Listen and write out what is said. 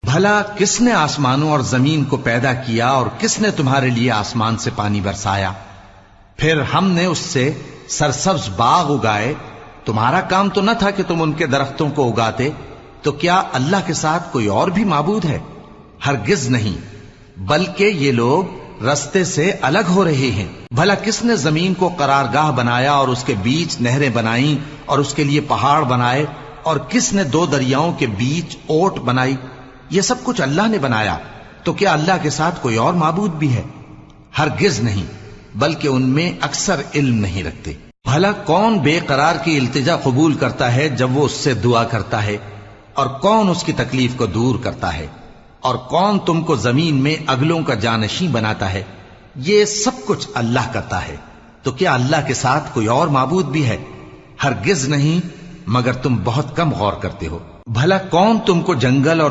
भला किसने आसमानों और जमीन को पैदा किया और किसने तुम्हारे लिए आसमान से पानी बरसाया, फिर हमने उससे सरसब्ज बाग उगाए। तुम्हारा काम तो न था कि तुम उनके दरख्तों को उगाते। तो क्या अल्लाह के साथ कोई और भी माबूद है? हरगिज नहीं, बल्कि ये लोग रस्ते से अलग हो रहे हैं। भला किसने जमीन को करारगाह बनाया और उसके बीच नहरें बनाई और उसके लिए पहाड़ बनाए, और किसने दो दरियाओं के बीच ओट बनाई? ये सब कुछ अल्लाह ने बनाया। तो क्या अल्लाह के साथ कोई और माबूद भी है? हरगिज नहीं, बल्कि उनमें अक्सर इल्म नहीं रखते। भला कौन बेकरार की इल्तिजा कबूल करता है जब वो उससे दुआ करता है, और कौन उसकी तकलीफ को दूर करता है, और कौन तुमको जमीन में अगलों का जानशी बनाता है? ये सब कुछ अल्लाह करता है। तो क्या अल्लाह के साथ कोई और माबूद भी है? हरगिज नहीं, मगर तुम बहुत कम गौर करते हो। भला कौन तुमको जंगल और